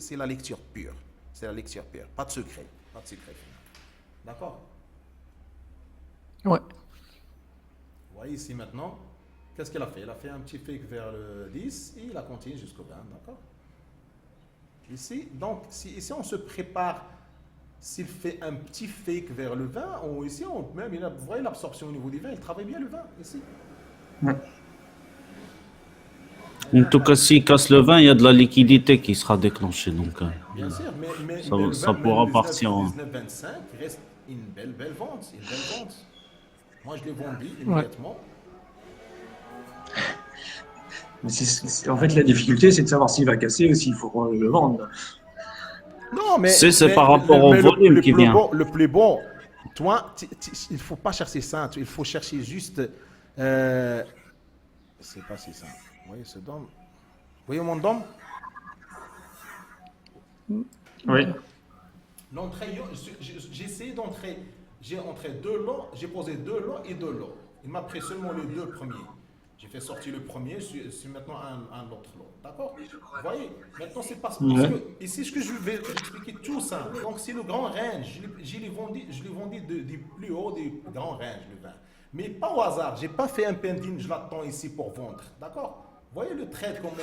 c'est la lecture pure. C'est la lecture pure. Pas de secret. Pas de secret. D'accord? Ouais. Vous voyez ici maintenant, qu'est-ce qu'elle a fait? Elle a fait un petit fake vers le 10 et il a continué jusqu'au 20. D'accord? Ici, donc, si ici on se prépare, s'il fait un petit fake vers le 20, ici, même, vous voyez l'absorption au niveau du 20, il travaille bien le 20 ici. Ouais. En tout cas, s'il casse le 20, il y a de la liquidité qui sera déclenchée. Donc, Bien sûr, mais le ça 20, mais le pourra 19, partir. 19-25 reste une belle vente. Une belle vente. Moi, je l'ai vendu Ouais. immédiatement. Mais en fait, la difficulté, c'est de savoir s'il va casser ou s'il faut le vendre. Non, C'est par rapport au volume qui vient. le plus bon, toi, il ne faut pas chercher ça. Il faut chercher juste. C'est pas si simple. Vous voyez ce dôme? Vous voyez mon dôme? Oui. L'entrée, j'ai essayé d'entrer. J'ai entré deux lots, j'ai posé deux lots et deux lots. Il m'a pris seulement les deux premiers. J'ai fait sortir le premier, c'est maintenant un autre lot. D'accord? Vous voyez? Maintenant, c'est parce que ici, ce que je vais expliquer tout ça. Donc, c'est le grand range. Je l'ai vendu du plus haut des grands range, le vin. Mais pas au hasard. Je n'ai pas fait un pending, je l'attends ici pour vendre. D'accord? Vous voyez le trade, comment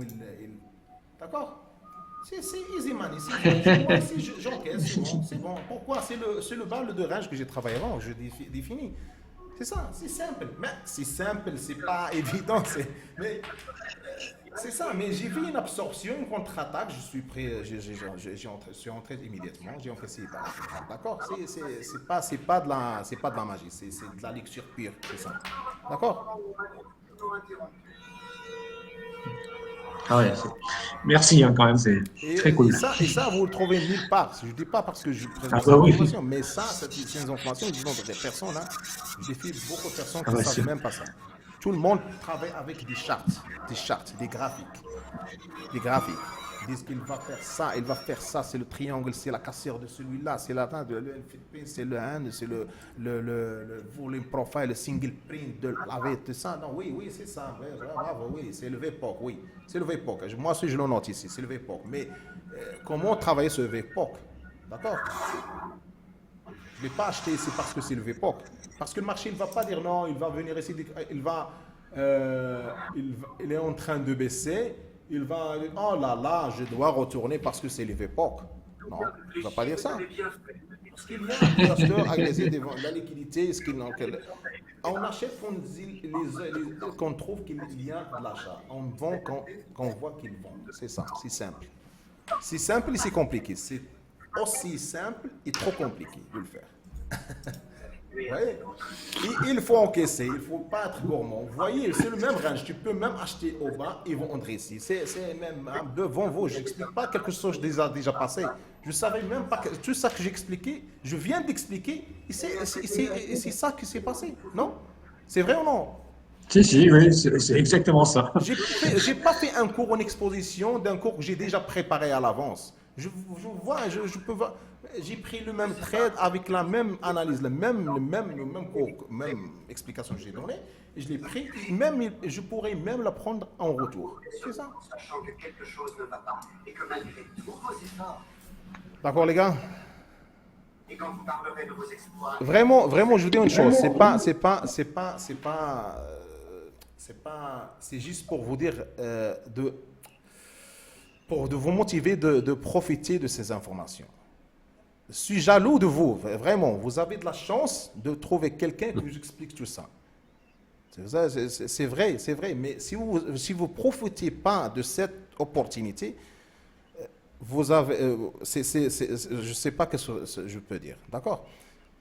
il. D'accord? C'est easy money. Moi, ici, j'encaisse, c'est bon. Pourquoi? C'est le bal de range que j'ai travaillé avant, je définis. C'est ça, c'est simple. Mais c'est simple, c'est pas évident. Mais c'est ça. Mais j'ai vu une absorption, une contre-attaque. Je suis prêt. Je suis entré immédiatement. J'ai encaissé. D'accord. C'est pas de la magie. C'est de la lecture pure. C'est ça. D'accord. Ah ouais, merci quand même, c'est très cool. Et ça, vous le trouvez nulle part. Je ne dis pas parce que je présente Ah ces bah oui. informations, mais ça, ces informations, disons, des personnes, hein, je défie beaucoup de personnes qui ne savent même pas ça. Tout le monde travaille avec des charts, des graphiques. Ils disent qu'il va faire ça, il va faire ça, c'est le triangle, c'est la cassure de celui-là, c'est la taille de l'NFP, c'est le hand, c'est le volume profile, le single print de avec tout ça. Non, oui, c'est ça. Bravo, oui, c'est le VPOC, oui. C'est le VPOC. Moi aussi, je le note ici, c'est le VPOC. Mais comment travailler ce VPOC? D'accord? Je ne l'ai pas acheté ici parce que c'est le VPOC. Parce que le marché, il ne va pas dire non, il va venir ici, il est en train de baisser. Il va dire, oh là, je dois retourner parce que c'est les VPOC. Non, il ne va pas dire ça. Parce qu'il y a un investeur agressé devant la liquidité, on achète qu'on trouve qu'il y a de l'achat. On vend quand on voit qu'ils vendent. C'est ça, c'est simple. C'est simple et c'est compliqué. C'est aussi simple et trop compliqué de le faire. Vous voyez? Il faut encaisser, il ne faut pas être gourmand. Vous voyez, c'est le même range. Tu peux même acheter au bas et vendre ici. C'est même devant vous. Je n'explique pas quelque chose qui est déjà passé. Je ne savais même pas que tout ça que j'expliquais, je viens d'expliquer, et c'est ça qui s'est passé. Non? C'est vrai ou non? Si, oui, c'est exactement ça. J'ai pas fait un cours en exposition d'un cours que j'ai déjà préparé à l'avance. Je peux voir. J'ai pris le même trade avec la même analyse, le même cours, même explication que j'ai donnée. Et je l'ai pris, je pourrais même la prendre en retour. C'est ça. Sachant que quelque chose ne va pas et que malgré tous vos efforts. D'accord, les gars? Et quand vous parlerez de vos exploits. Vraiment, je vous dis une chose. C'est juste pour vous dire pour vous motiver de profiter de ces informations. Je suis jaloux de vous, vraiment. Vous avez de la chance de trouver quelqu'un qui vous explique tout ça. C'est vrai. Mais si vous profitez pas de cette opportunité, vous avez, je ne sais pas ce que je peux dire. D'accord?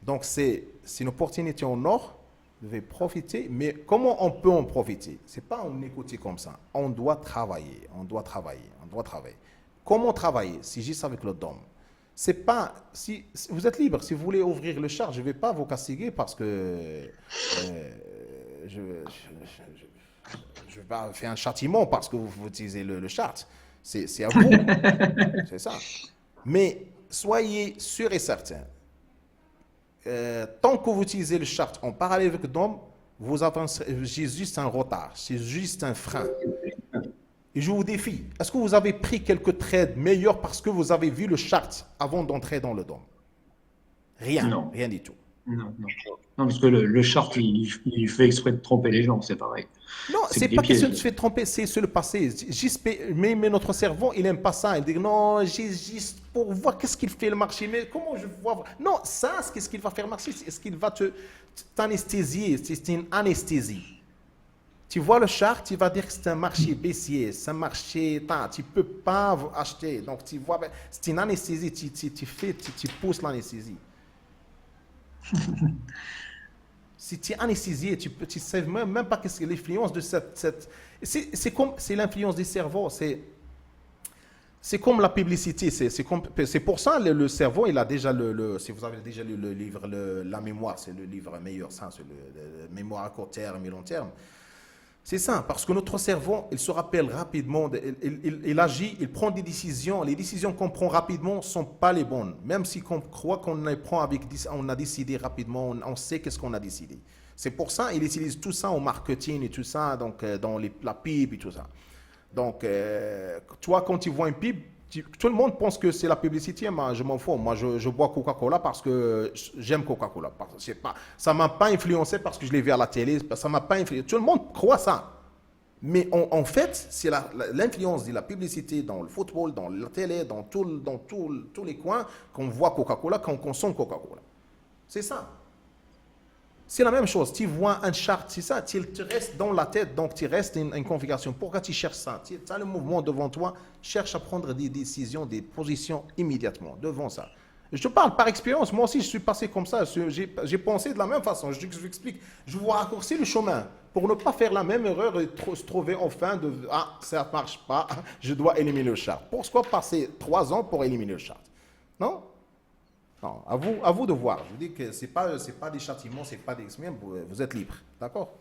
Donc, c'est une opportunité en or. Vous devez profiter. Mais comment on peut en profiter? Ce n'est pas en écouter comme ça. On doit travailler. Comment travailler? Si juste avec le DOM. C'est pas, si vous êtes libre, si vous voulez ouvrir le chart, je ne vais pas vous castiger parce que je vais pas faire un châtiment parce que vous utilisez le chart. C'est à vous. C'est ça. Mais soyez sûr et certain. Tant que vous utilisez le chart en parallèle avec le DOM, vous avancez, c'est juste un retard, c'est juste un frein. Et je vous défie, est-ce que vous avez pris quelques trades meilleurs parce que vous avez vu le chart avant d'entrer dans le dôme? Rien, Non. rien du tout. Non, non. Non, parce que le chart, il fait exprès de tromper les gens, c'est pareil. Non, C'est c'est des pas question de pièges. se faire tromper, c'est sur le passé. Mais notre cerveau, il n'aime pas ça. Il dit non, juste pour voir qu'est-ce qu'il fait le marché. Mais comment je vois? Non, ça, qu'est-ce qu'il va faire marcher? Est-ce qu'il va t'anesthésier? C'est une anesthésie. Tu vois le chart, tu vas dire que c'est un marché baissier, c'est un marché, tu ne peux pas acheter. Donc, tu vois, c'est une anesthésie, tu pousses l'anesthésie. Si tu es anesthésié, tu ne sais même pas qu'est-ce que l'influence de cette c'est l'influence du cerveau, c'est comme la publicité, c'est pour ça le cerveau, il a déjà si vous avez déjà lu le livre La mémoire, c'est le livre meilleur, ça, c'est le mémoire à court terme et long terme. C'est ça, parce que notre cerveau, il se rappelle rapidement, il agit, il prend des décisions. Les décisions qu'on prend rapidement ne sont pas les bonnes. Même si on croit qu'on les prend on a décidé rapidement, on sait qu'est-ce qu'on a décidé. C'est pour ça qu'il utilise tout ça au marketing et tout ça, donc dans la pub et tout ça. Donc, toi, quand tu vois une pub, tout le monde pense que c'est la publicité, mais je m'en fous. Moi, je bois Coca-Cola parce que j'aime Coca-Cola. Ça ne m'a pas influencé parce que je l'ai vu à la télé. Ça m'a pas influencé. Tout le monde croit ça. Mais en fait, c'est l'influence de la publicité dans le football, dans la télé, dans tous les coins qu'on voit Coca-Cola, qu'on consomme Coca-Cola. C'est ça. C'est la même chose. Tu vois un chart, c'est ça. Tu restes dans la tête, donc tu restes une configuration. Pourquoi tu cherches ça? Tu as le mouvement devant toi, cherche à prendre des décisions, des positions immédiatement devant ça. Je te parle par expérience. Moi aussi, je suis passé comme ça. J'ai pensé de la même façon. Je vous explique. Je vous raccourcis le chemin pour ne pas faire la même erreur et se trouver enfin de « Ah, ça ne marche pas, je dois éliminer le chart. » Pourquoi passer 3 ans pour éliminer le chart? Non? Non, à vous de voir. Je vous dis que ce n'est pas des châtiments, ce n'est pas des examens, vous êtes libre. D'accord?